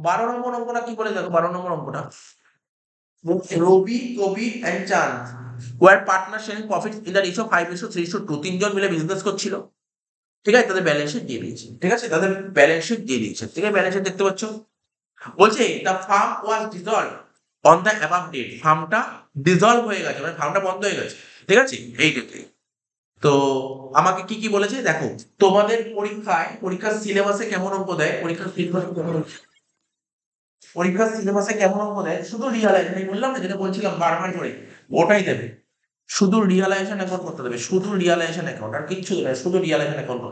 12 নম্বর অঙ্কটা কি বলে দেখো, 12 নম্বর অঙ্কটা, রবি, Kabi and Chand were partner sharing profit in the ratio 5:3:2। তিনজন মিলে বিজনেস করছিল, ঠিক আছে, তাদের ব্যালেন্স শিট দিয়ে দিয়েছে, ঠিক আছে, তাদের ব্যালেন্স শিট দিয়ে দিয়েছে, ঠিক আছে, ব্যালেন্স শিট দেখতে পাচ্ছ। বলছে the firm was dissolve on the above date, ফার্মটা ডিসলভ হয়ে গেছে, মানে ফার্মটা বন্ধ হয়ে গেছে, ঠিক আছে, এই ডেটে। তো আমাকে কি কি বলেছে দেখো, তোমাদের পরীক্ষার সিলেবাসে কেমন অঙ্ক দেয়, পরীক্ষার সিলেবাসে কেমন অঙ্ক দেয়, শুধু রিয়ালাইজেশন, আমি বললাম না যেটা বলছিলাম বারবার করে, ওটাই দেবে, শুধু রিয়ালাইজেশন অ্যাকাউন্ট করতে দেবে, শুধু রিয়ালাইজেশন অ্যাকাউন্ট, আর কিচ্ছু দেবে না, শুধু রিয়ালাইজেশন অ্যাকাউন্ট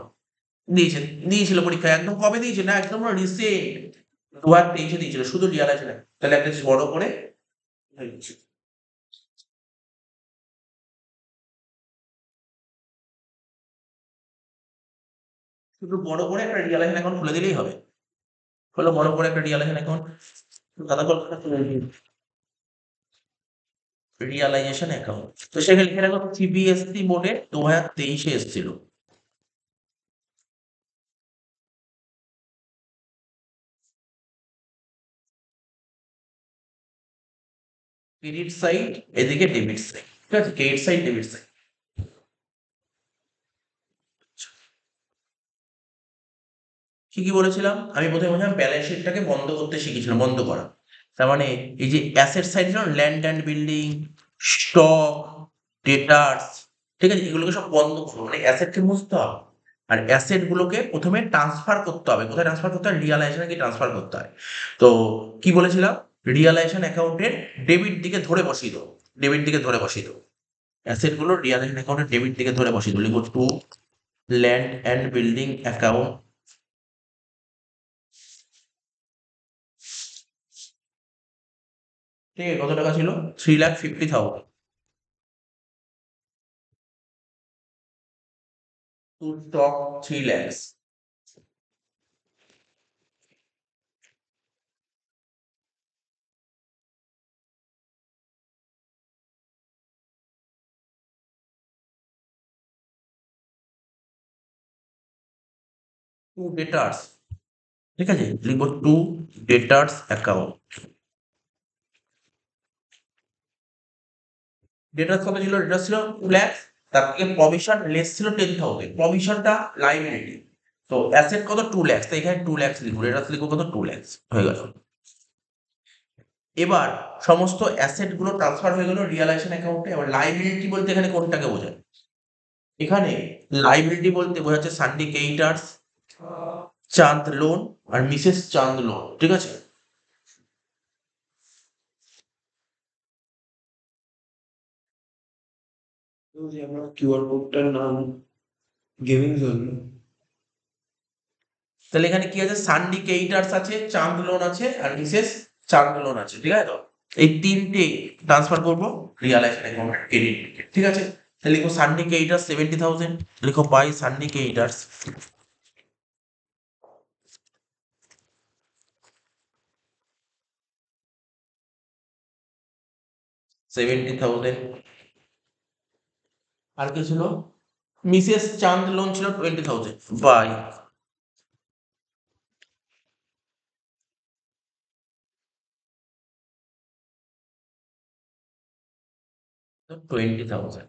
দিয়েছে, দিয়েছিল পরীক্ষায়, একদম কবে দিয়েছে না, একদম রিসেন্ট 2023 দিয়েছিল, শুধু রিয়ালাইজেশন। তাহলে একটা জিনিস বড় করে শুধু বড় করে একটা রিয়ালাইজেশন অ্যাকাউন্ট খুলে দিলেই হবে, হলো বড় করে একটা রিয়ালাইজেশন অ্যাকাউন্ট, দাদা কলকাতা রিয়ালাইজেশন অ্যাকাউন্ট। তো সেখানে লিখে রাখো সিবিএসসি বোর্ডে 2023 এসেছিল। ক্রেডিট সাইড, এদিকে ডেবিট সাইড, ঠিক আছে, ক্রেডিট সাইড ডেবিট সাইড। কি কি বলেছিলাম, আমি প্রথমে বলছিলাম ব্যালেন্স শিটটাকে বন্ধ করতে শিখেছিলাম, বন্ধ করা, তার মানে এই যে অ্যাসেট সাইড ছিল, ল্যান্ড অ্যান্ড বিল্ডিং, স্টক, ডেটার্স, ঠিক আছে, এগুলোকে সব বন্ধ করবো, মানে অ্যাসেটকে মুছতে হবে, আর অ্যাসেট গুলোকে প্রথমে ট্রান্সফার করতে হবে, কোথায় ট্রান্সফার করতে হয়, রিয়ালাইজেশনে কি ট্রান্সফার করতে হয়। তো কি বলেছিলাম, রিয়ালাইজেশন অ্যাকাউন্টের ডেবিট দিকে ধরে বসিয়ে দেবো, ডেবিট দিকে ধরে বসিয়ে দেবো, অ্যাসেট গুলো রিয়ালাইজেশন অ্যাকাউন্টের ডেবিট দিকে ধরে বসিয়ে দেবো, লিখবো to land and building account, ঠিক আছে, কত টাকা ছিল, 3,50,000, to stock 3 lakhs, to debtors, ঠিক আছে, লিখবো টু ডেটার্স অ্যাকাউন্ট, ডেটার্স কত ছিল, ডেটার্স ছিল 2 lakhs, তার থেকে প্রভিশন লেস ছিল 10,000, প্রভিশনটা লাইবিলিটি, তো অ্যাসেট কত 2 lakhs, তো এখানে 2 lakhs লিখবো, ডেটার্স লিখবো কত 2 lakhs, হয়ে গেল। এবার সমস্ত অ্যাসেট গুলো ট্রান্সফার হয়ে গেল রিয়ালাইজেশন অ্যাকাউন্টে, এবার লাইবিলিটি বলতে এখানে কোনটাকে বোঝায়, এখানে লাইবিলিটি বলতে বোঝাচ্ছে সানডে কেইটার্স, চাঁদ লোন আর মিসেস চাঁদ লোন, ঠিক আছে। যে আমার কিউআর কোডটার নাম গেমিং জোন। তাহলে এখানে কি আছে, সানডি কেইটার্স আছে, চাঁদ লোন আছে, আর মিসেস চাঁদ লোন আছে, ঠিক আছে, তো এই তিনটে ট্রান্সফার করবো রিয়ালাইজেশন অ্যাকাউন্ট ক্রেডিট, ঠিক আছে। তাহলে লিখো সানডি কেইটার্স 70,000, লিখো বাই সানডি কেইটার্স 70,000, আর কি ছিল, মিসেস চাঁদ লোন ছিল 20,000 বাই 20,000।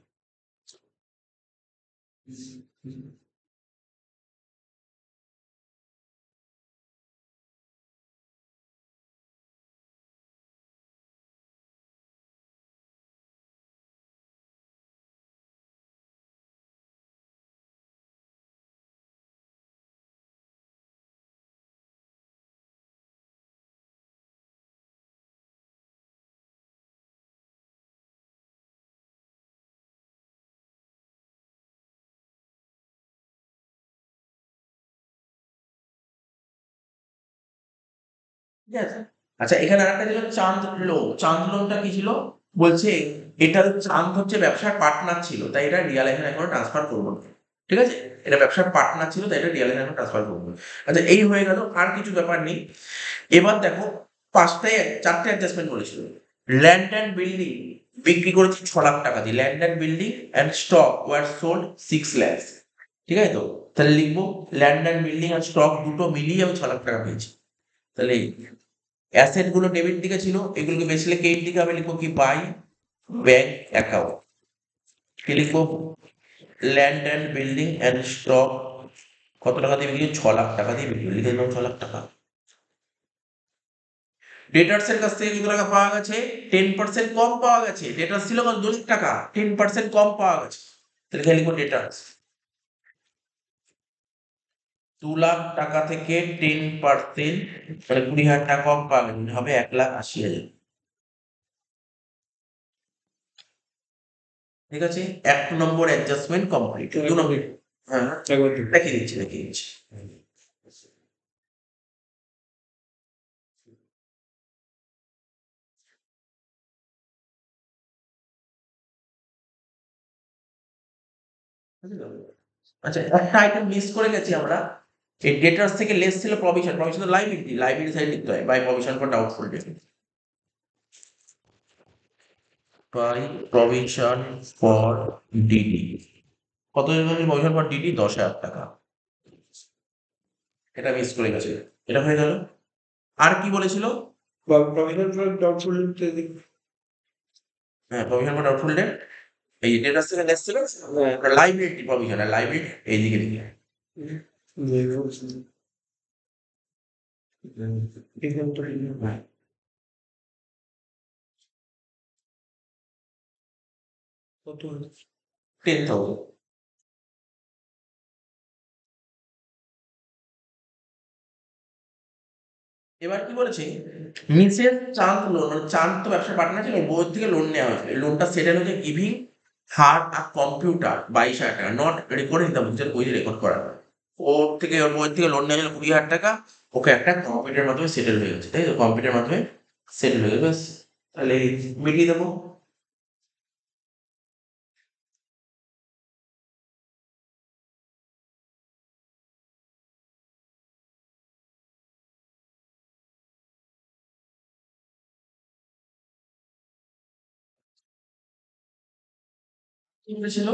ঠিক আছে, আচ্ছা, এখানে আরেকটা ছিল চাঁদ লোন, চাঁদ লোনটা কি ছিল, বলছে এটা চাঁদ হচ্ছে ব্যবসার পার্টনার ছিল, তাই এটা রিয়ালাইজেশন অ্যাকাউন্টে ট্রান্সফার করবো না, ঠিক আছে, এটা ব্যবসার পার্টনার ছিল, তাই এটা রিয়ালাইজেশন অ্যাকাউন্টে ট্রান্সফার করবো না। আচ্ছা, এই হয়ে গেল, আর কিছু ব্যাপার নেই। এবার দেখো, চারটে অ্যাডজাস্টমেন্ট করেছিল, ল্যান্ড অ্যান্ড বিল্ডিং বিক্রি করেছি 6 লাখ টাকা দিয়ে, land and building and stock were sold 6 lakhs, ঠিক আছে, তো তাহলে লিখবো ল্যান্ড অ্যান্ড বিল্ডিং আর স্টক দুটো মিলিয়ে আমি 6 লাখ টাকা পেয়েছি, তাহলে অ্যাসেট গুলো ডেবিট দিকে ছিল, এগুলোকে বেশি ক্রেডিট দিকে হবে, লিখবো কি বাই ব্যাংক অ্যাকাউন্ট। কি লিখবো? Land and building and stock কত টাকা দিয়ে বিক্রি? 6 লাখ টাকা দিয়ে বিক্রি, লিখে দিলাম 6 লাখ টাকা। ডেটার্স এর কাছ থেকে কত টাকা পাওয়া গেছে? 10% কম পাওয়া গেছে। ডেটার্স ছিল কত? 2 লাখ টাকা, 10% কম পাওয়া গেছে, তাহলে এখানে লিখবো ডেটার্স। 2 লাখ টাকা থেকে 10% মানে 20,000 টাকা কম পাওয়া গেছে, মানে হবে 1,80,000। ঠিক আছে, 1 নম্বর অ্যাডজাস্টমেন্ট কমপ্লিট। 2 নম্বর, হ্যাঁ একবার দেখো। দেখিয়ে দিচ্ছি। আচ্ছা, একটা আইটেম মিস করে গেছি আমরা। এই ডেটার্স থেকে লেস ছিল প্রভিশন, প্রভিশন তো লাইবিলিটি সাইড লিখতে হয়, by provision for doubtful debt, by provision for DD. কত প্রভিশন ফর ডিডি? 10,000 টাকা। এটা মিস করে গেছে, এটা হয়ে গেল। আর কি বলেছিল? বা প্রভিশন ফর ডাউটফুল হ্যাঁ, প্রভিশন ফর ডাউটফুল ডেট, এই ডেটার্স থেকে লেস ছিল লাইবিলিটি প্রভিশন, আর লাইবিলিটি এইদিকে দিকে। হ্যাঁ, 10,000। এবার কি বলেছে? মিসেস চাঁদ লোন, মানে চাঁদ তো ব্যবসার পার্টনার ছিল, বউয়ের থেকে লোন নেওয়া হয়েছে। লোনটা সেটেল হচ্ছে গিভিং হার আ কম্পিউটার 22,000 টাকা, not record in the book, বই রেকর্ড করা হয়। ওর থেকে, ওর বউয়ের থেকে লোন নেওয়া হয়েছিল 20,000 টাকা, ওকে একটা কম্পিউটারের মাধ্যমে সেটেল হয়ে গেছে, তাই তো? কম্পিউটারের মাধ্যমে সেটেল হয়ে গেছে, ব্যাস, তাহলে মিটিয়ে দেবো। কি বলেছিল?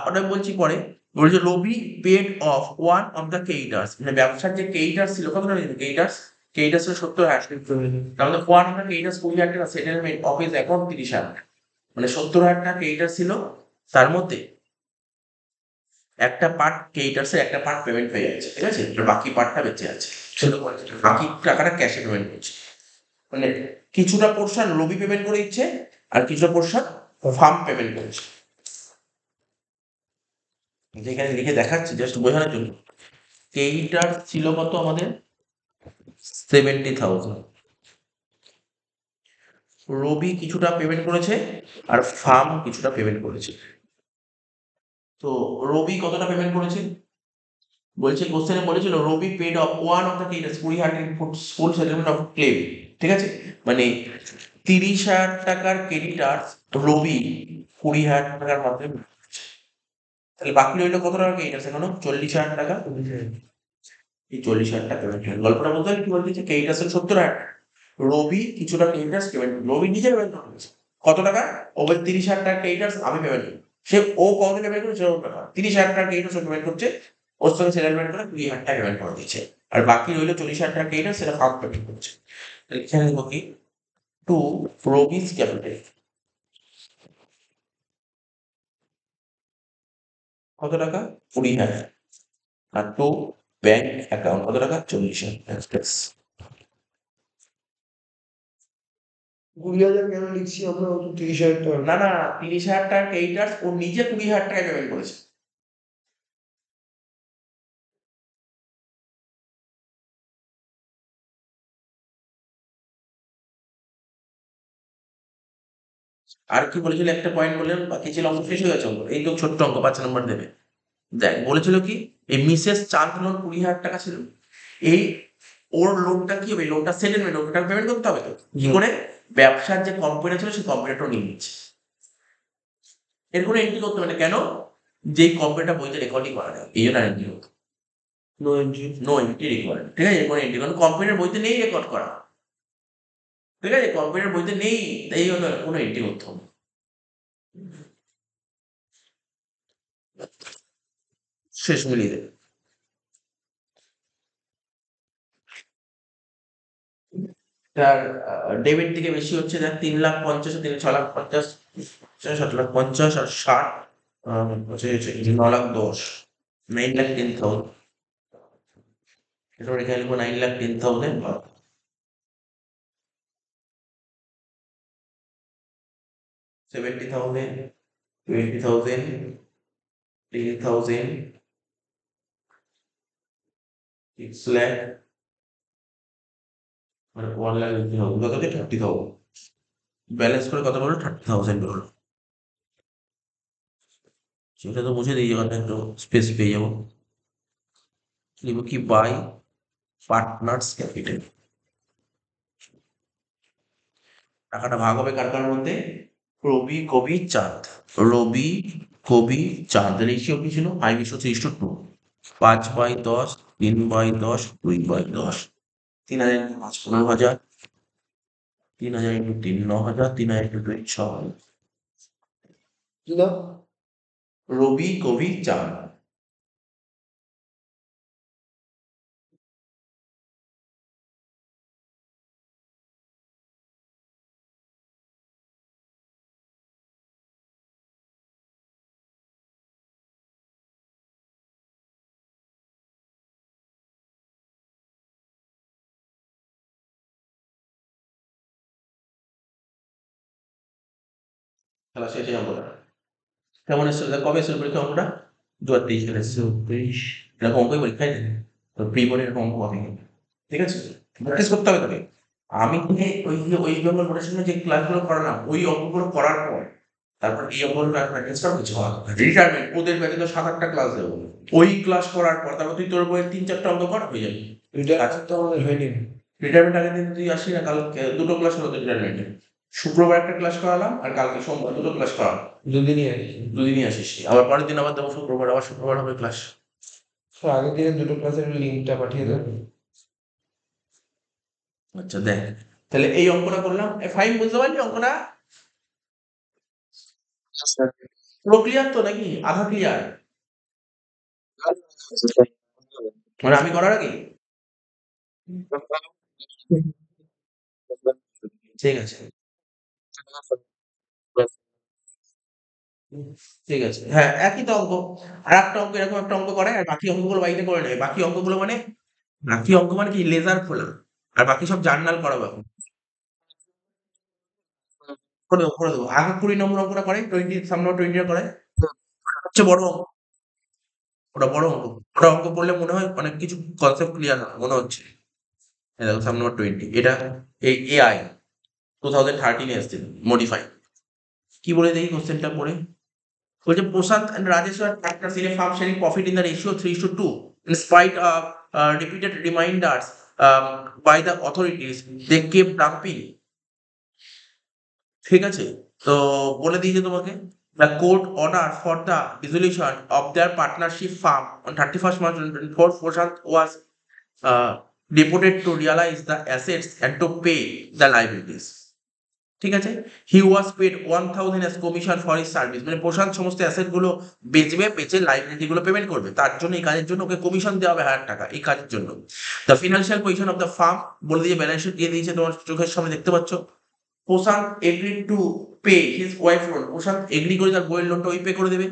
ওটা বলছি পরে। বলেছে Rabi paid off one of the creditors, মানে ব্যবসার যে ক্রেডিটার্স ছিল, কত টাকা ক্রেডিটার্স? ক্রেডিটার্স ছিল 70,000 টাকা। তাহলে ওয়ান অফ দ্য ক্রেডিটার্স 20,000 টাকা, সেটেলমেন্ট অফ হিজ অ্যাকাউন্ট 30,000 টাকা, মানে 70,000 টাকা ক্রেডিটার ছিল, তার মধ্যে একটা পার্ট ক্রেডিটার্সের একটা পার্ট পেমেন্ট হয়ে যাচ্ছে, ঠিক আছে, আর বাকি পার্টটা বেঁচে আছে, সেটা বলছে। বাকি টাকাটা ক্যাশে পেমেন্ট করছে, মানে কিছুটা পোর্শন রবি পেমেন্ট করে দিচ্ছে, আর কিছুটা পোর্শন ফার্ম পেমেন্ট করেছে। যেখানে লিখে দেখাচ্ছি জাস্ট বোঝানোর জন্য। ক্রেডিটার ছিল কত আমাদের? 70,000। রবি কিছুটা পেমেন্ট করেছে, আর ফার্ম কিছুটা পেমেন্ট করেছে। তো রবি কতটা পেমেন্ট করেছে? বলছে, কোশ্চেনে বলেছিল Rabi paid off one of the creditors 20,000 full settlement of claim, ঠিক আছে, মানে 30,000 টাকার ক্রেডিটার্স রবি 20,000 টাকার মাধ্যমে, তাহলে বাকি রইলো কত টাকা ক্রেডিটার্স? এখনো 40,000 টাকা। এই 40,000 টাকা পেমেন্ট হলো। গল্পটা বলতে কি বলতে যে ক্রেডিটার্স 70,000 টাকা, রবি কিছুটা ক্রেডিটার্স পেমেন্ট, রবি নিজে পেমেন্ট করেছে কত টাকা? ও বলে 30,000 টাকা ক্রেডিটার্স আমি পেমেন্ট করি। সে ও কত পেমেন্ট করেছে? 30,000 টাকা ক্রেডিটার্স পেমেন্ট করছে, ওর সঙ্গে সেটেলমেন্ট করে 20,000 টাকা পেমেন্ট করে দিচ্ছে, আর বাকি রইলো 40,000 টাকা ক্রেডিটার্স, সেটা ফার্ম পেমেন্ট করছে। তাহলে এখানে লিখবো কি? টু রবিস ক্যাপিটাল কত টাকা? 20,000, আর টু ব্যাংক অ্যাকাউন্ট কত টাকা? 40,000। 20,000 কেন লিখছি আমরা? অত 30,000 টাকা। না না, 30,000 টাকা ক্রেডিটার্স ও নিজে 20,000 টাকা পেমেন্ট করেছে। আর কি বলেছিল? একটা পয়েন্ট বললেন, বাকি ছিল অঙ্ক শেষ হয়ে গেছে অঙ্ক, এই তো ছোট্ট অঙ্ক, 5 নম্বর দেবে। দেখ বলেছিল কি, এই মিসেস চাঁদ লোন 20,000 টাকা ছিল, এই ওর লোনটা কি হবে? লোনটা সেটেলমেন্ট, ওটা পেমেন্ট করতে হবে তো, কি করে? ব্যবসার যে কম্পিউটার ছিল সেই কম্পিউটারটা নিয়ে নিচ্ছে, এর কোনো এন্ট্রি করতে হবে না, কেন? যেই কম্পিউটার বইতে রেকর্ডিং করা যায়, এই জন্য এন্ট্রি করতে, no entry. No entry required, ঠিক আছে, কোনো এন্ট্রি, কারণ কম্পিউটার বইতে নেই রেকর্ড করা, ঠিক আছে, কম্পিউটার বইতে নেই, এই জন্য কোনো এন্ট্রি করতে হবে না। শেষ মিলিয়ে দেবে। তার ডেবিট দিকে বেশি হচ্ছে, যার 3,50,000, 6,50,000, 7,50,000 আর 60 হচ্ছে 9,10,000, 9,10,000। এটা এখানে লিখবো 9,10,000, 70,000, 20,000, 10,000, 6 lakh, মানে 1,80,000, কত হচ্ছে 30,000। ব্যালেন্স করে কত বললো? 30,000 বললো। সেটা তো মুছে দিই, যখন একটু স্পেস পেয়ে যাবো। লিখবো কি? By partners capital. টাকাটা ভাগ হবে কার কার মধ্যে? রবি, কবি, চাঁদ। রবি, কবি, চাঁদ। রেশিও কি ছিল? 5:3:2। 5/10, 3/10, 2/10। 3,000 ইন্টু 5, 15,000। 3,000 ইন্টু 3, 9,000। 3,000 ইন্টু 2, 6,000। কি নাম? রবি, কবি, চাঁদ। খেলা শেষে অঙ্কটা কেমন এসেছিল? কবে এসেছিল পরীক্ষা অঙ্কটা? 2023 সালে এসেছিল। 23 এরকম অঙ্কই পরীক্ষায় দেয়। তো প্রি বোর্ডে এরকম অঙ্ক পাবি। ঠিক আছে? প্র্যাকটিস করতে হবে তোকে। আমি তোকে ওই জন্য বলেছিলাম যে ক্লাসগুলো করালাম, ওই অঙ্কগুলো করার পর তারপর এই অঙ্কগুলো প্র্যাকটিস করা কিছু হয়। রিটায়ারমেন্ট ওদের ব্যাচে তো 7-8টা ক্লাস দেবো। ওই ক্লাস করার পর তারপর তুই তোর বইয়ের 3-4টা অঙ্ক কর, হয়ে যাবে। রিটায়ারমেন্ট তো আমাদের হয়নি। রিটায়ারমেন্ট আগের দিন তুই আসি না, কালকে 2টো ক্লাস হলো রিটায়ারমেন্টে। শুক্রবার একটা ক্লাস করালাম আর কালকে সোমবার 2টো ক্লাস করালাম। দুদিনই আর কি। দুদিনই আসিস, আবার পরের দিন আবার দেবো শুক্রবার, আবার শুক্রবার হবে ক্লাস। তো আগের দিনের দুটো ক্লাসের লিঙ্কটা পাঠিয়ে দেন। আচ্ছা দেখ, তাহলে এই অঙ্কটা করলাম। ফাইন, বুঝতে পারলি অঙ্কটা? পুরো ক্লিয়ার তো নাকি আধা ক্লিয়ার? মানে আমি করার আগে? ঠিক আছে, ঠিক আছে। হ্যাঁ, একই তো অঙ্ক। আর একটা অঙ্ক, এরকম একটা অঙ্ক করে আর বাকি অঙ্কগুলো বাড়িতে করে নেবে। বাকি অঙ্কগুলো মানে, বাকি অঙ্ক মানে কি, লেজার খোলা। আর বাকি সব জার্নাল করাবো এখন। করে দেবো, করে দেবো। আগে 20 নম্বর অঙ্কটা করে, 20 করে। সবচেয়ে বড় অঙ্ক। ওটা বড় অঙ্ক। ওটা অঙ্ক করলে মনে হয় অনেক কিছু কনসেপ্ট ক্লিয়ার হয় মনে হচ্ছে। এই দেখো সাম নম্বর 20, এটা এই এআই 2013 এ এসেছিল, মডিফাই। কি বলে দেখি কোশ্চেনটা পড়ে? বলছে প্রশান্ত and Rajesh were partners in a firm sharing profit in the ratio 3:2. In spite of repeated reminders by the authorities, they kept dumping. ঠিক আছে? তো বলে দিয়েছে তোমাকে, the court order for the dissolution of their partnership firm on 31st March 2024, Prashant was deported to realize the assets and to pay the liabilities. ঠিক আছে? He was paid 1,000 as commission for his service. মানে প্রশান্ত সমস্ত asset গুলো বেচবে, বেচে liability গুলো payment করবে। তার জন্য এই কাজের জন্য ওকে কমিশন দেওয়া হবে 1,000 টাকা এই কাজের জন্য। The financial position of the farm বলে দিয়ে ব্যালেন্স শিট দিয়ে দিয়েছে, তোমার চোখের সামনে দেখতে পাচ্ছ। Prashanta agreed to pay his wife loan. Prashanta agree করে তার বইয়ের লোনটা ওই পে করে দেবে।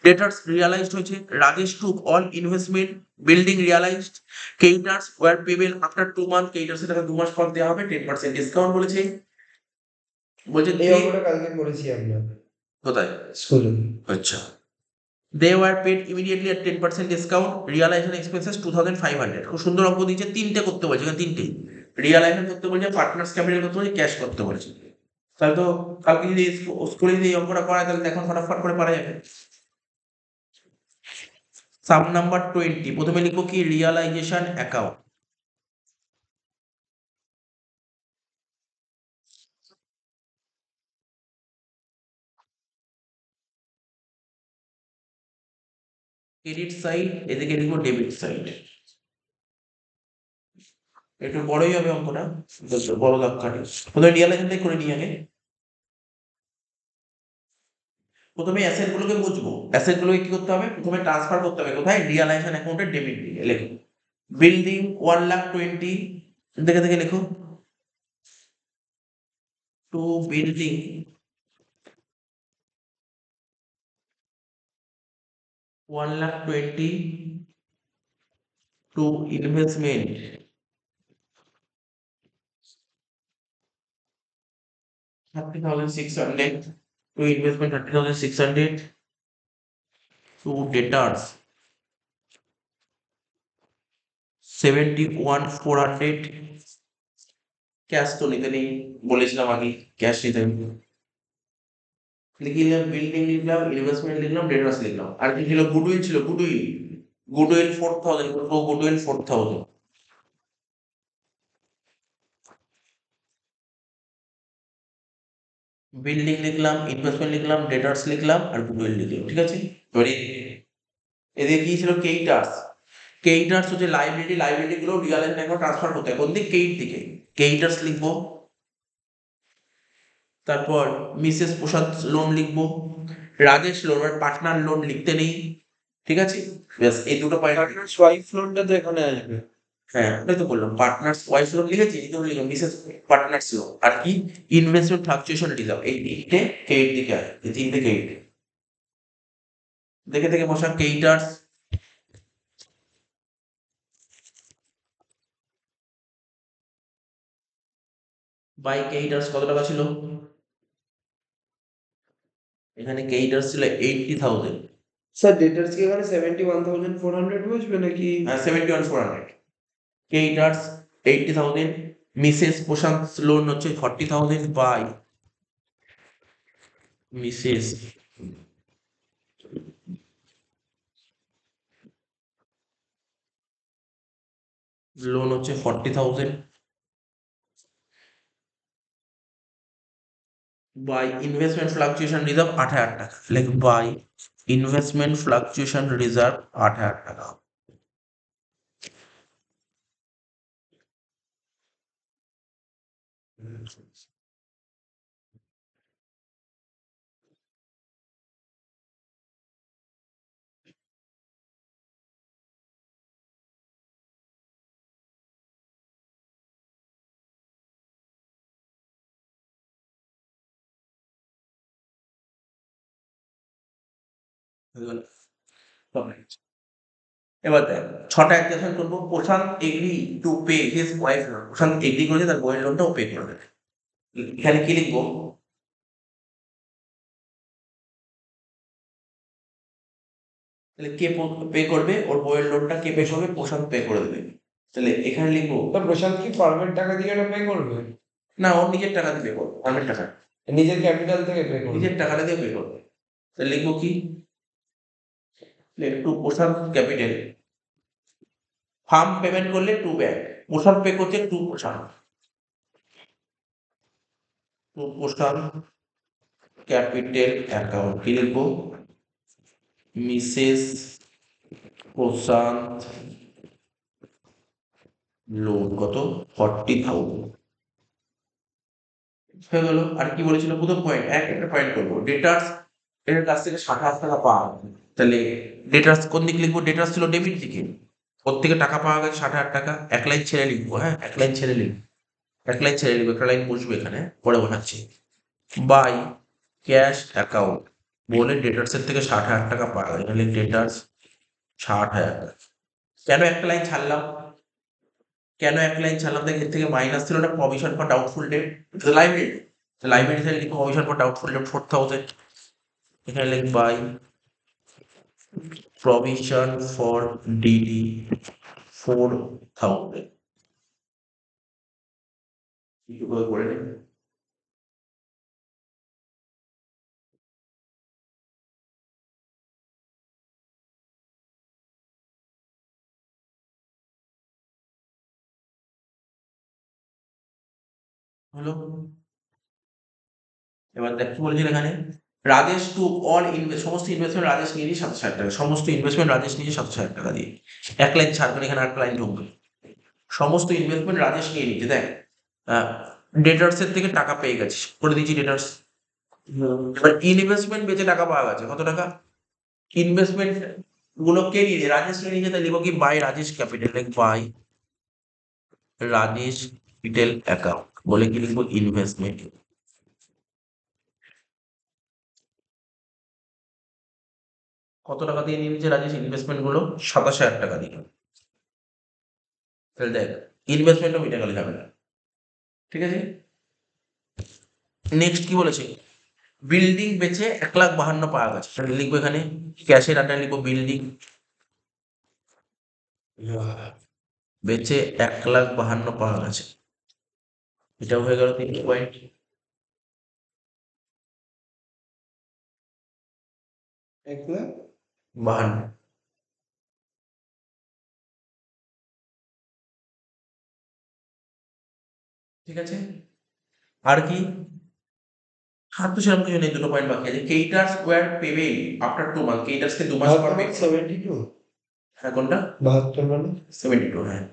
ডেটার্স রিয়ালাইজড হয়েছে। Rajesh took all investment. Building realized. Creditors were payable after 2 month. ক্রেডিটার্সের টাকা 2 মাস পর দেওয়া হবে, 10% ডিসকাউন্ট বলেছে। বলছে এই অঙ্কটা কালকে করেছি আমরা কোথায়? স্কুলে। আচ্ছা। They were paid immediately at 10% discount. Realization expenses 2,500. খুব সুন্দর অঙ্ক দিয়েছে, 3টে করতে বলছে, এখানে 3টে। রিয়ালাইজেশন করতে বলছে, পার্টনার্স ক্যাপিটাল করতে বলছে, ক্যাশ করতে বলেছে। তাহলে তো কালকে যদি স্কুলে যদি এই অঙ্কটা করায় তাহলে এখন ফটাফট করে পারা যাবে। সাম নাম্বার 20, প্রথমে লিখবো কি? Realisation account. ক্রেডিট সাইড, এদিকে লিখবো ডেবিট সাইড। একটু বড়ই হবে অঙ্কটা, বড় দাগ কাটি। প্রথমে রিয়ালাইজেশনটাই করে নিই আগে। প্রথমে অ্যাসেট গুলোকে বুঝবো। অ্যাসেট গুলোকে কি করতে হবে? প্রথমে ট্রান্সফার করতে হবে কোথায়? রিয়ালাইজেশন অ্যাকাউন্টে ডেবিট দিকে লেখো। বিল্ডিং 1,20,000, দেখে দেখে লেখো। To building 1,20,000 to investment 30,600 to investment 30,600 to debtors 71,400 cash তো নিতে নেই বলেছিলাম আগে ক্যাশ নিতে নেই লিখলাম বিল্ডিং লিখলাম ইনভেস্টমেন্ট লিখলাম ডেটার্স লিখলাম আর কি ছিল গুডউইল ছিল গুডউইল 4,000 গুডউইল 4,000 বিল্ডিং লিখলাম ইনভেস্টমেন্ট লিখলাম ডেটার্স লিখলাম আর গুডউইল লিখলাম ঠিক আছে এবারে এদের কি ছিল কেইটার্স হচ্ছে লাইব্রেরি গুলো রিয়াল ব্যাংকে ট্রান্সফার করতে হয় কোন দিক কেইটার্স লিখবো তারপর মিসেস প্রসাদ লোন লিখবো রাজেশ লোন আর পার্টনার লোন লিখতে নেই ঠিক আছে ব্যাস এই দুটো পয়েন্ট পার্টনার্স ওয়াইফ লোনটা তো এখানে আসবে। হ্যাঁ ওটাই তো বললাম পার্টনার্স ওয়াইফ লোন লিখেছি এই তো লিখলাম মিসেস পার্টনার্স লোন আর কি ইনভেস্টমেন্ট ফ্লাকচুয়েশন রিজার্ভ এই তিনটে কেইট দিকে হয় এই তিনটে কেইট দেখে দেখে বসা কেইটার্স বাই কেইটার্স কত টাকা ছিল এখানে কেইটার্স ছিল 80,000 স্যার ডেটার্স কি এখানে 71,400 বসবে নাকি? 71,400 কেইটার্স 80,000 মিসেস প্রশান্ত লোন হচ্ছে 40,000 বাই মিসেস লোন হচ্ছে 40,000 বাই ইনভেস্টমেন্ট ফ্লাকচুয়েশন রিজার্ভ 8,000 টাকা like by investment fluctuation reserve 8,000 টাকা হয়ে গেল। এবার দেখ 6টা অ্যাডজাস্টমেন্ট করবো Prashanta agree to pay his wife loan Prashanta agree করেছে তার বইয়ের লোনটাও পে করে দেবে এখানে কি লিখবো তাহলে কে পে করবে ওর বইয়ের লোনটা কে পে করবে প্রশান্ত পে করে দেবে তাহলে এখানে লিখবো তো প্রশান্ত কি ফার্মের টাকা দিয়ে এটা পে করবে? না ওর নিজের টাকা দিয়ে পে করবে ফার্মের টাকা নিজের ক্যাপিটাল থেকে পে করবে? নিজের টাকাটা দিয়ে পে করবে তাহলে লিখবো কি টু প্রশান্ত ক্যাপিটাল ফার্ম পেমেন্ট করলে টু ব্যাংক প্রশান্ত পে করছে টু প্রশান্ত ক্যাপিটাল অ্যাকাউন্ট কি লিখবো মিসেস প্রশান্ত লোন কত 40,000 হয়ে গেল আর কি বলেছিল প্রথম পয়েন্ট একটা পয়েন্ট করবো ডেটার্স এর কাছ থেকে 60,000 টাকা পাওয়া তাহলে ডেটার্স কোন দিকে লিখবো ডেটার্স ছিল ডেবিট দিকে ওর থেকে টাকা পাওয়া গেছে 60,000 টাকা এক লাইন ছেড়ে লিখবো হ্যাঁ এক লাইন ছেড়ে লিখবো একটা লাইন বসবে এখানে পরে বোঝাচ্ছি বাই ক্যাশ অ্যাকাউন্ট বলে ডেটার্সের থেকে 60,000 টাকা পাওয়া গেছে তাহলে ডেটার্স 60,000 টাকা কেন একটা লাইন ছাড়লাম দেখ এর থেকে মাইনাস ছিল না provision for doubtful debt liability থেকে লিখবো প্রভিশন ফর ডাউটফুল ডেট 4,000 এখানে লিখ বাই প্রভিশন ফর ডিডি 4,000 একটু করে নিন হলো এবার দেখ কি বলছিল এখানে রাজেশ টু অল সমস্ত ইনভেস্টমেন্ট রাজেশ নিয়ে 7,000 টাকা সমস্ত ইনভেস্টমেন্ট রাজেশ নিয়ে 7,000 টাকা দিয়ে এক লাইন ছাড়বেন এখানে একটা লাইন ঢুকবে সমস্ত ইনভেস্টমেন্ট রাজেশ নিয়ে নিচ্ছে দেখ ডেটার্স এর থেকে টাকা পেয়ে গেছে করে দিচ্ছি ডেটার্স এবার ইনভেস্টমেন্ট বেচে টাকা পাওয়া গেছে কত টাকা ইনভেস্টমেন্ট গুলো কে নিয়েছে রাজেশ নিয়ে নিয়েছে তাই লিখবো কি by Rajesh capital like by Rajesh capital account বলে কি লিখবো ইনভেস্টমেন্ট কত টাকা দিয়ে নিয়ে নিচ্ছে রাজেশ ইনভেস্টমেন্ট গুলো? 27,000 টাকা দিয়ে। তাহলে দেখ ইনভেস্টমেন্টও মিটে গেল যাবে না, ঠিক আছে। নেক্সট কি বলেছে, বিল্ডিং বেচে 1,52,000 পাওয়া গেছে, তাহলে লিখবো এখানে ক্যাশের আন্ডারে লিখবো বিল্ডিং বেচে 1,52,000 পাওয়া গেছে, এটাও হয়ে গেল 3 পয়েন্ট। এক লাখ 52, ঠিক আছে। আর কি? আর তো সেরকম কিছু নেই, দুটো পয়েন্ট বাকি আছে। কেইটার্স ওয়্যার পেবেল আফটার 2 মান্থ, কেইটার্সকে 2 মাস পর পে। 72 হ্যাঁ কোনটা? 72 মানে 72, হ্যাঁ।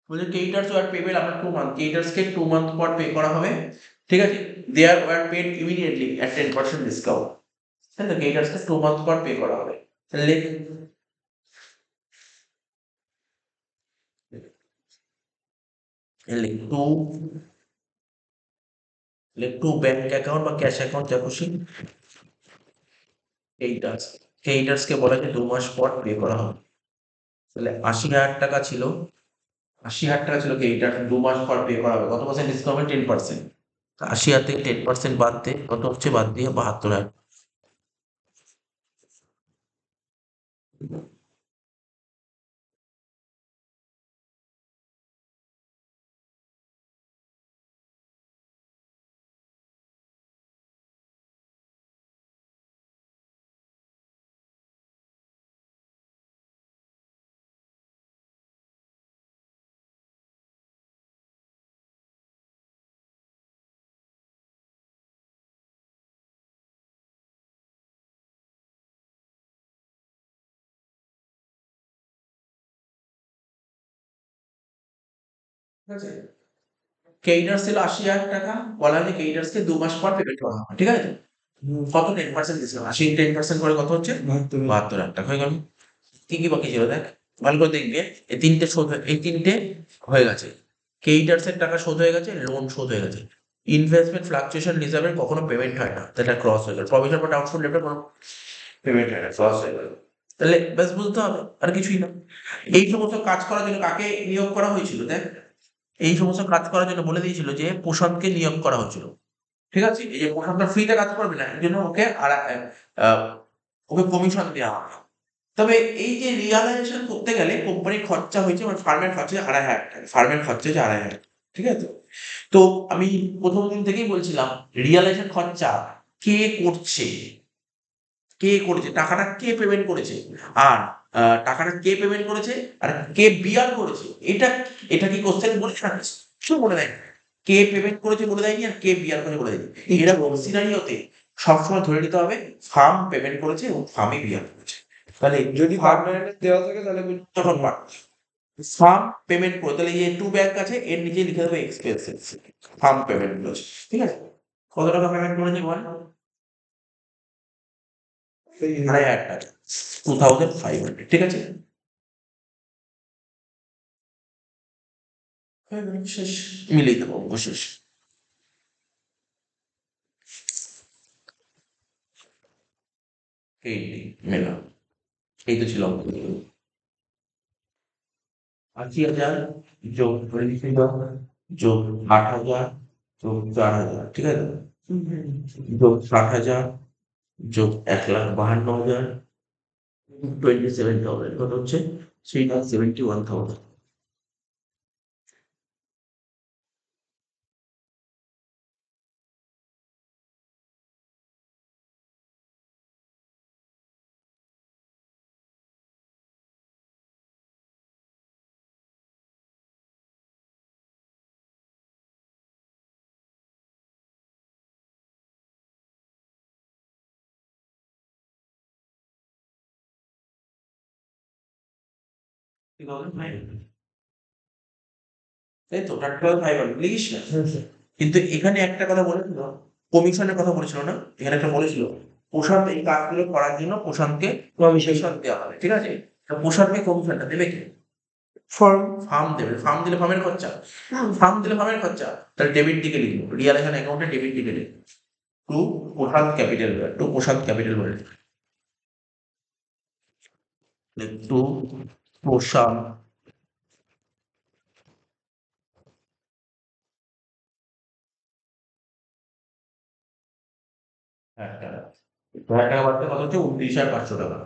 বলছে creditors were payable after 2 month, কেইটার্সকে 2 মান্থ পর পে করা হবে, ঠিক আছে। There were paid immediately at 10% discount, তাই তো, কেইটার্সকে 2 মান্থ পর পে করা হবে। তাহলে লিখ, লিখ টু, লিখ টু ব্যাংক অ্যাকাউন্ট বা ক্যাশ অ্যাকাউন্ট যা খুশি, কেইটার্স, কেইটার্সকে বলা যায় 2 মাস পর পে করা হবে। তাহলে 80,000 টাকা ছিল, 80,000 টাকা ছিল কেইটার্স, 2 মাস পর পে করা হবে, কত পার্সেন্ট ডিসকাউন্ট? 10%। 80,000 থেকে 10% বাদ দে, কত হচ্ছে? বাদ দিয়ে 72,000। ঠিক আছে, কেইটার্স ছিল 80,000 টাকা, বলা হয়েছে কেইটার্সকে 2 মাস পর পেমেন্ট করা হবে, ঠিক আছে। কত? 10% ডিসকাউন্ট, 80 10% করে কত হচ্ছে? 72,000 টাকা হয়ে গেল। কি কি বাকি ছিল দেখ, ভালো করে দেখবে। এই তিনটে শোধ এই তিনটে হয়ে গেছে, ক্রেডিটার্সের টাকা শোধ হয়ে গেছে, লোন শোধ হয়ে গেছে। ইনভেস্টমেন্ট ফ্লাকচুয়েশন রিজার্ভের কখনো পেমেন্ট হয় না, এটা ক্রস হয়ে গেল। প্রভিশন বা ডাউটফুল ডেটের কোনো পেমেন্ট হয় না, ক্রস হয়ে গেল। তাহলে ব্যাস বুঝতে হবে, আর কিছুই না। এই সমস্ত কাজ করার জন্য কাকে নিয়োগ করা হয়েছিল দেখ, এই সমস্ত কাজ করার জন্য বলে দিয়েছিল যে প্রশান্তকে নিয়োগ করা হয়েছিল, ঠিক আছে। এই যে প্রশান্ত ফ্রিতে কাজ করবে না, এই জন্য ওকে আর ওকে কমিশন দেওয়া হবে। তবে এই যে রিয়ালাইজেশন করতে গেলে কোম্পানির খরচা হয়েছে, মানে ফার্মের খরচা 2,500 টাকা, ফার্মের খরচা হচ্ছে 2,500, ঠিক আছে। তো আমি প্রথম দিন থেকেই বলছিলাম রিয়ালাইজেশন খরচা কে করছে, কে করেছে, টাকাটা কে পেমেন্ট করেছে, আর টাকাটা কে পেমেন্ট করেছে আর কে বিয়ার করেছে, এটা এটা কি কোশ্চেন বলেছে না? কিছু বলে দেয়নি। কে পেমেন্ট করেছে বলে দেয়নি, আর কে বিয়ার করেছে বলে দেয়নি। এরকম সিনারিওতে সবসময় ধরে নিতে হবে ফার্ম পেমেন্ট করেছে এবং ফার্মই বিয়ার করেছে। তাহলে যদি ফার্ম পার্টনারের দেওয়া থাকে তাহলে যখন ফার্ম পেমেন্ট করে, তাহলে এই যে টু ব্যাংক আছে এর নিচে লিখে দেবে এক্সপেন্সেস, ফার্ম পেমেন্ট করেছে, ঠিক আছে। কত টাকা পেমেন্ট করেছে বল? 2,500 টাকা, 2,500, ঠিক আছে। হয়ে গেল, শেষ, মিলিয়ে দেবো অঙ্ক শেষ। এই মেলা, এই তো ছিল অঙ্ক। 80,000 যোগ 25,000 যোগ 8,000 যোগ 4,000, ঠিক আছে, যোগ 60,000 যোগ 1,52,000, 27,000, কত হচ্ছে? 3,71,000। তাই তো, টাটকা ফাইবার লিখিস না। কিন্তু এখানে একটা কথা বলেছিল, কমিশনের কথা বলেছিল না, এখানে একটা বলেছিল প্রশান্ত এই কাজগুলো করার জন্য প্রশান্তকে কমিশন দেওয়া হবে, ঠিক আছে। তো প্রশান্তকে কমিশনটা দেবে কে? ফার্ম ফার্ম দেবে, ফার্ম দিলে ফার্মের খরচা, ফার্ম দিলে ফার্মের খরচা, তাহলে ডেবিট দিকে লিখবো, রিয়ালাইজেশন অ্যাকাউন্টে ডেবিট দিকে লিখবো, টু প্রশান্ত ক্যাপিটাল বলে টু প্রশান্ত টাকা 1000 টাকা বাড়তে কত হচ্ছে 29,500 টাকা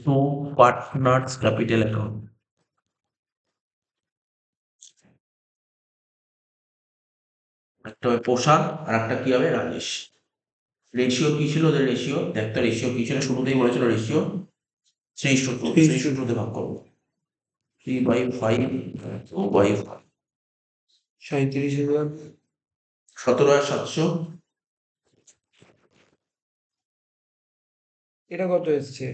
টু পার্টনার্স ক্যাপিটাল অ্যাকাউন্ট একটা হবে প্রশান্ত আর একটা কি হবে রাজেশ রেশিও কি ছিল ওদের রেশিও দেখ তো রেশিও কি ছিল শুরুতেই বলেছিল রেশিও 3:2 3:2 ভাগ করবো 3/5 2/5 37,000 17,700 এটা কত এসছে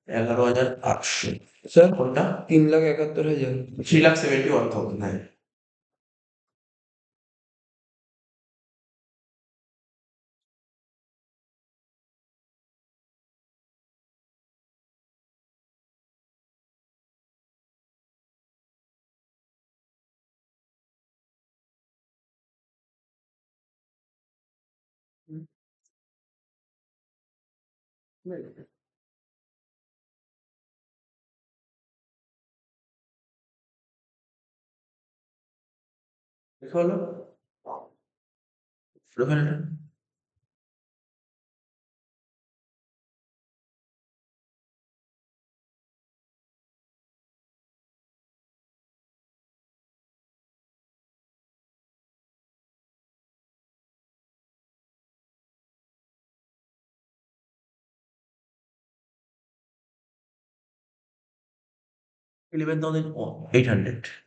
11,800 স্যার কোনটা 3,71,000 3,71,000 হ্যাঁ দেখো হলো দেখো এটা 11,800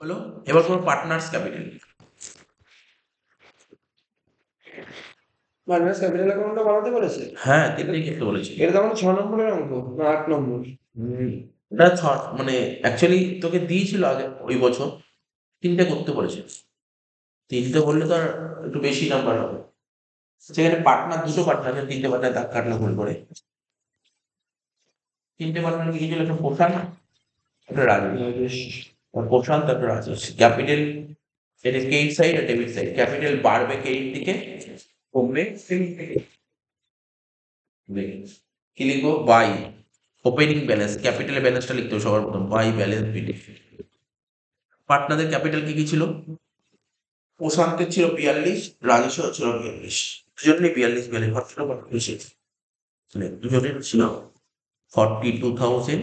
হলো এবার কোনো পার্টনার্স ক্যাপিটাল মাইনাস ক্যাপিটাল অ্যাকাউন্টটা বানাতে বলেছে হ্যাঁ তিনটেই করতে বলেছি এটা তো আমার 6 নম্বরের অঙ্ক না 8 নম্বর এটা মানে অ্যাকচুয়ালি তোকে দিয়েছিল আগে ওই বছর তিনটে করতে বলেছে তিনটে বললে তো আর একটু বেশি নাম্বার হবে সেখানে পার্টনার দুটো পার্টনার তিনটে পার্টনার দাগ কাটলো ভুল করে তিনটে পার্টনার কি ছিল একটা প্রশান্ত একটা রাজেশ প্রশান্ত একটা রাজেশ ক্যাপিটাল এটা ক্রেডিট সাইড আর ডেবিট সাইড ক্যাপিটাল বাড়বে ক্রেডিট দিকে কমবে কি লিখবো বাই ওপেনিং ব্যালেন্স ক্যাপিটাল ব্যালেন্সটা লিখতে হবে সবার প্রথম বাই ব্যালেন্স বিটি পার্টনারদের ক্যাপিটাল কি কি ছিল প্রশান্তের ছিল 42 রাজেশের ছিল 42 দুজনেরই 42 ঘটনা বেশি দুজনের ছিল 42,000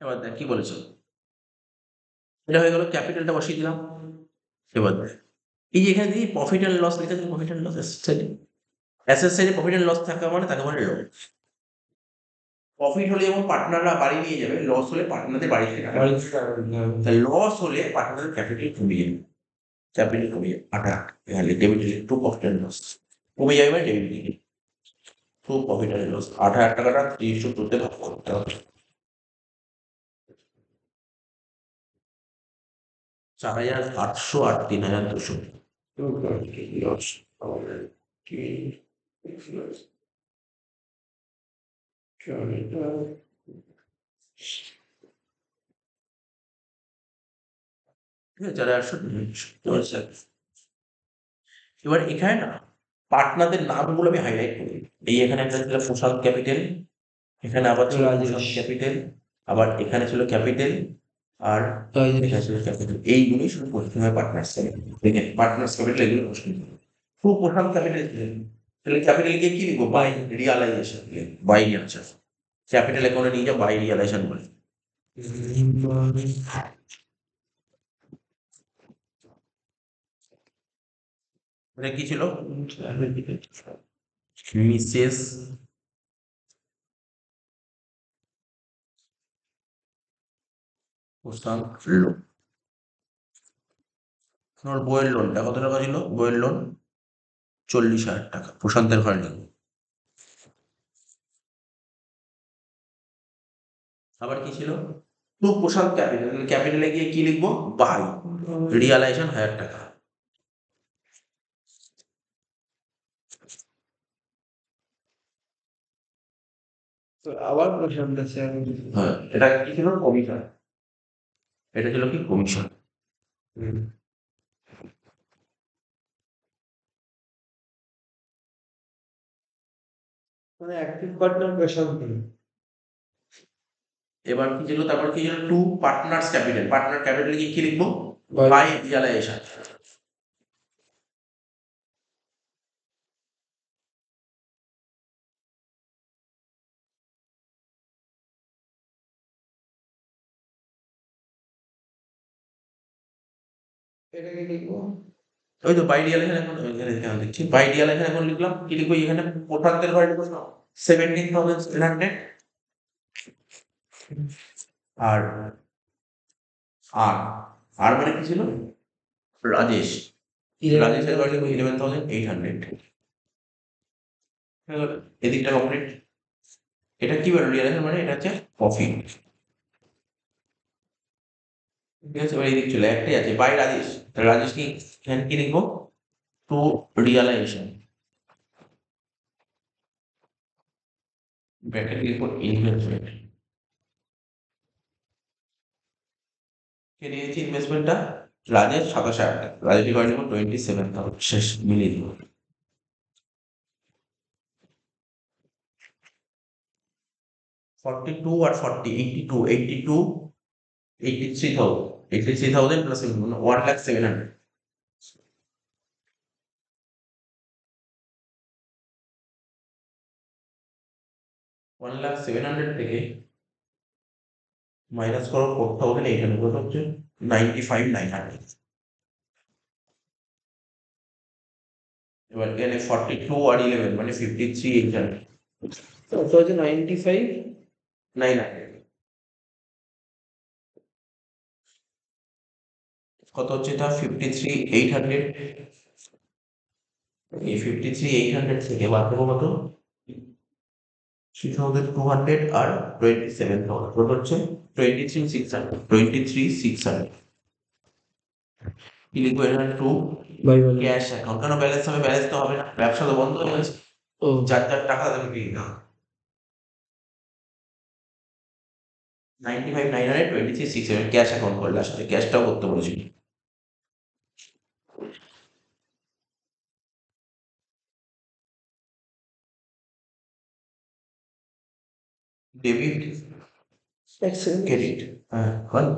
এবার দেখ কি বলেছে এটা হয়ে গেল ক্যাপিটালটা বসিয়ে দিলাম এবার দেখ এই যে এখানে দিদি প্রফিট অ্যান্ড লস লেখা আছে প্রফিট অ্যান্ড লস অ্যাসেট সাইডে প্রফিট অ্যান্ড লস থাকা মানে তাকে বলে লস প্রফিট হলে যেমন পার্টনাররা বাড়ি নিয়ে যাবে লস হলে পার্টনারদের বাড়ি থেকে টাকা লস হলে পার্টনারের ক্যাপিটাল কমে যাবে ক্যাপিটাল কমে যাবে এখানে debit to profit and loss কমে যাবে মানে ডেবিট দিকে টু প্রফিট অ্যান্ড লস 8,000 টাকাটা 3:2 তে ভাগ করতে হবে 4,800 আর 3,200 লস ঠিক আছে 4,800 এবার এখানে না পার্টনারদের নামগুলো আমি হাইলাইট করি এই এখানে একটা ছিল প্রশান্ত ক্যাপিটাল এখানে আবার ছিল প্রশান্ত ক্যাপিটাল আবার এখানে ছিল ক্যাপিটাল আর এখানে ছিল ক্যাপিটাল এইগুলোই শুধু প্রশ্ন হয় পার্টনার্স ক্যাপিটাল দেখেন পার্টনার্স ক্যাপিটাল এগুলো প্রশ্ন খুব প্রশান্ত ক্যাপিটাল তাহলে ক্যাপিটাল গিয়ে কি লিখবো? By realisation, by realisation. Capital অ্যাকাউন্টে নিয়ে যা বাই রিয়ালাইজেশন বলে। এটা কি ছিল? Mrs Prashant loan. তোমার বইয়ের লোনটা কত টাকা ছিল? বইয়ের লোন 40,000 টাকা প্রশান্তের ঘরে লোন। আবার কি ছিল? টু প্রশান্ত ক্যাপিটাল, ক্যাপিটালে গিয়ে কি লিখবো? বাই রিয়ালাইজেশন 1000 টাকা। তো আবার প্রশান্ত আছে এখন। হ্যাঁ, এটা কি ছিল? কমিশন। এটা ছিল কি? কমিশন। মানে অ্যাক্টিভ পার্টনার প্রশান্ত। এবার কি ছিল? তারপর কি ছিল? টু পার্টনার্স ক্যাপিটাল, পার্টনার ক্যাপিটালে গিয়ে কি লিখবো? By- by realisation. এটাকে লিখবো ওই তো বাই রিয়ালাইজেশন। এখন এখানে দেখছি বাই রিয়ালাইজেশন এখন লিখলাম। কি লিখবো এখানে? প্রশান্তের ঘরে লিখবো 17,700। আর আর আর মানে কি ছিল? রাজেশ। রাজেশের ঘরে লিখবো 11,800। এদিকটা কমপ্লিট। এটা কি বলে? রিয়ালাইজেশন মানে এটা হচ্ছে প্রফিট। ঠিক আছে, এবার এদিক চলে একটাই আছে বাই রাজেশ। তাহলে রাজেশ কি এখানে কি লিখবো? টু রিয়ালাইজেশন ব্র্যাকেট লিখবো ইনভেস্টমেন্ট। কে নিয়েছি ইনভেস্টমেন্টটা? রাজেশ 27,000 টাকা। রাজেশের ঘরে লিখবো 27,000, শেষ মিলিয়ে দিব। টু আর 40, 83,000 প্লাস 1,07,000। 1,07,000 থেকে মাইনাস করো 4,800, কত হচ্ছে? 95,900। এবার এখানে 42 আর 11 মানে 53,800। কত আছে? 95 900 কত হচ্ছে? এটা 53,800। এই 53,800 থেকে বাদ দেবো কত? 3,200 আর 27,000, কত হচ্ছে? 23,600। 23,600 কি লিখবো এখানে? টু বাই বলে ক্যাশ অ্যাকাউন্ট। কেন ব্যালেন্স হবে? ব্যালেন্স তো হবে না, ব্যবসা তো বন্ধ হয়ে গেছে। ও যার যার টাকা তাদেরকে দিয়ে দিতে হবে। 95,900, 23,600 ক্যাশ অ্যাকাউন্ট করে লাস্টে ক্যাশটাও করতে বলেছিল। ডেবিট এক সেকেন্ড ক্রেডিট, হ্যাঁ হয়।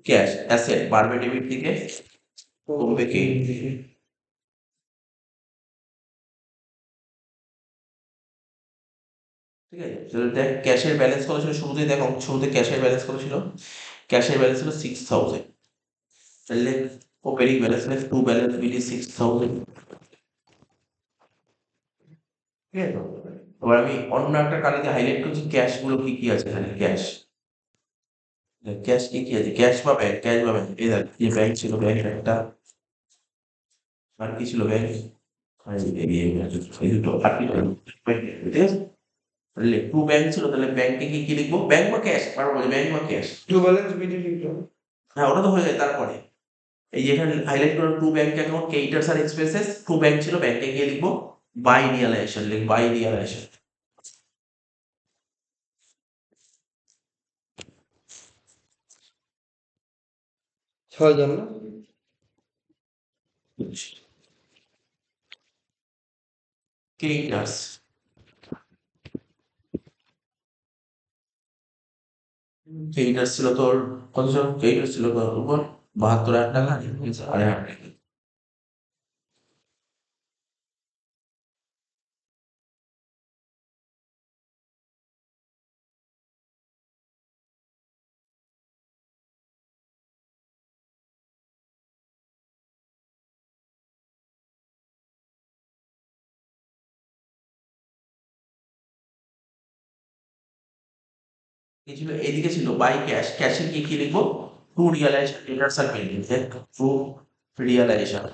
ক্যাশ অ্যাসেট বাড়বে ডেবিট থেকে, কমবে ক্রেডিট। ঠিক আছে, তাহলে দেখ ক্যাশের ব্যালেন্স কত ছিল শুরুতেই? দেখো শুরুতে ক্যাশের ব্যালেন্স কত ছিল? ক্যাশের ব্যালেন্স ছিল 6,000। তাহলে ওপেনিং ব্যালেন্স মানে টু ব্যালেন্স বিলি 6,000। ঠিক আছে, এবার আমি অন্য একটা কালিতে হাইলাইট করছি ক্যাশ গুলো কি কি আছে এখানে। ক্যাশ, ক্যাশ কি কি আছে? ক্যাশ বা ব্যাংক, ক্যাশ বা ব্যাংক। এই দেখ যে ব্যাংক ছিল, ব্যাংক একটা। আর কি ছিল? ব্যাংক আর এই দুটো আর কি ছিল? ঠিক আছে, তাহলে টু ব্যাংক ছিল। তাহলে ব্যাংকে কি কি লিখবো? ব্যাংক বা ক্যাশ, পারবো ব্যাংক বা ক্যাশ। টু ব্যালেন্স বিডি লিখলাম। হ্যাঁ, ওটা তো হয়ে যায়। তারপরে এই যে এখানে হাইলাইট করো টু ব্যাংক অ্যাকাউন্ট ক্রেডিটার্স আর এক্সপেন্সেস। টু ব্যাংক ছিল, ব্যাংকে গিয়ে লিখবো বাই রিয়ালাইজেশন, লিখ বাই রিয়ালাইজেশন। 6 জন না? ক্রেডিটার্স, ক্রেডিটার্স ছিল তোর কতজন? ক্রেডিটার্স ছিল তোর উপর 72,000 টাকা ডিফারেন্স 2,500 টাকা। এই ছিল এদিকে ছিল বাই ক্যাশ, ক্যাশে কি লিখবো? টু রিয়ালাইজেশন ডেটার্স আর পেন্ডিং, টু রিয়ালাইজেশন।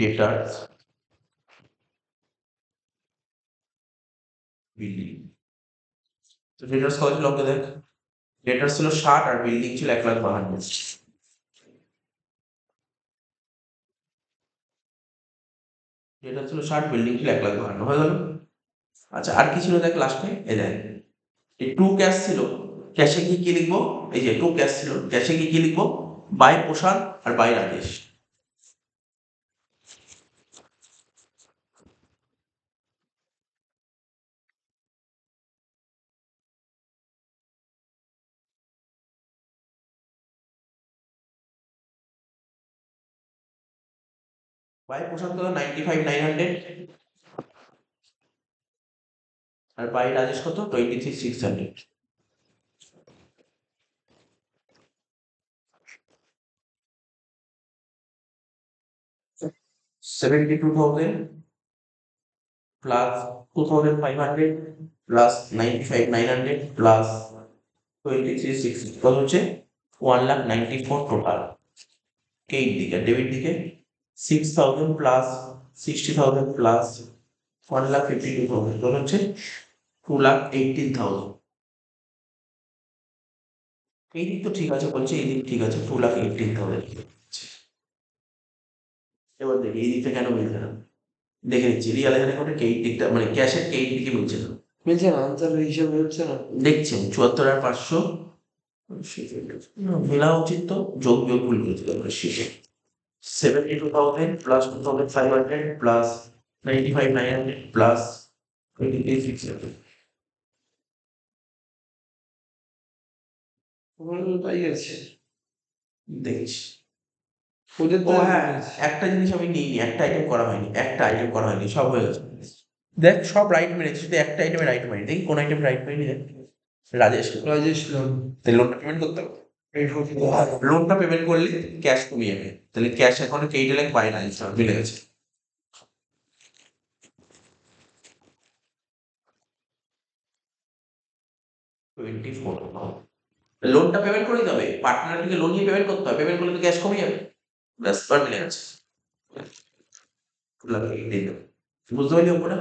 ডেটার্স বিল্ডিং। তো ডেটার্স কত ছিল ওকে দেখ, ডেটার্স ছিল 60 আর বিল্ডিং ছিল 1,52,000। ডেটার্স ছিল 60, বিল্ডিং ছিল 1,52,000, হয়ে গেল। আচ্ছা আর কি ছিল দেখ লাস্টে, এই দেখ এই টু ক্যাশ ছিল, ক্যাশে কি লিখবো? এই যে টু ক্যাশ ছিল, ক্যাশে কি লিখবো? বাই প্রসাদ আর বাই রাজেশ। বাই প্রসাদ কত? 95,900। আর বাই রাজেশ কত? 23,600। 72,000 প্লাস 2,500 প্লাস 95,900 প্লাস 23,600, কত হচ্ছে? 1,94,000 টোটাল। ক্রেডিট দিকে, ডেবিট দিকে 6,000 প্লাস 60,000 প্লাস 1,52,000, কত হচ্ছে? 2,18,000। এই দিক তো ঠিক আছে বলছে, এই দিক ঠিক আছে, 2,18,000। এবার দেখি এই দিকটা কেন মিলছে না, দেখে নিচ্ছি। রিয়ালাইজেশন অ্যাকাউন্টের ক্রেডিট দিকটা মানে ক্যাশের ক্রেডিট দিকে মিলছে না। মিলছে না, আনসার হিসাবে হচ্ছে না। দেখছেন 74,500 মেলা উচিত তো, যোগ বিয়োগ ভুল করেছিল আমরা শেষে। 72,000 প্লাস 2,500 প্লাস 95,900 প্লাস 23,600। ওগুলো তাই আছে, দেখিস। ওদের ও তো হ্যাঁ, একটা জিনিস আমি নিইনি, একটা আইটেম করা হয়নি, একটা আইটেম করা হয়নি, সব হয়ে গেছে। দেখ সব রাইট মেরেছি, শুধু একটা আইটেমে রাইট মারিনি। দেখি কোন আইটেম রাইট মারিনি দেখ। রাজেশ, রাজেশ লোন তাহলে লোনটা পেমেন্ট করতে হবে। লোনটা পেমেন্ট করলে ক্যাশ কমে যাবে, তাহলে ক্যাশ অ্যাকাউন্টে ক্রেডিট লাইক বাই রাজেশ মিলে গেছে। 24। লোনটা পেমেন্ট করে দিতে হবে, পার্টনারকে লোন নিয়ে পেমেন্ট করতে হবে, পেমেন্ট করলে তো ক্যাশ কমে যাবে। ব্যাস এবার মিলে গেছে। লাগিয়ে দিয়ে দেবে। বুঝতে পারলি ওপরে?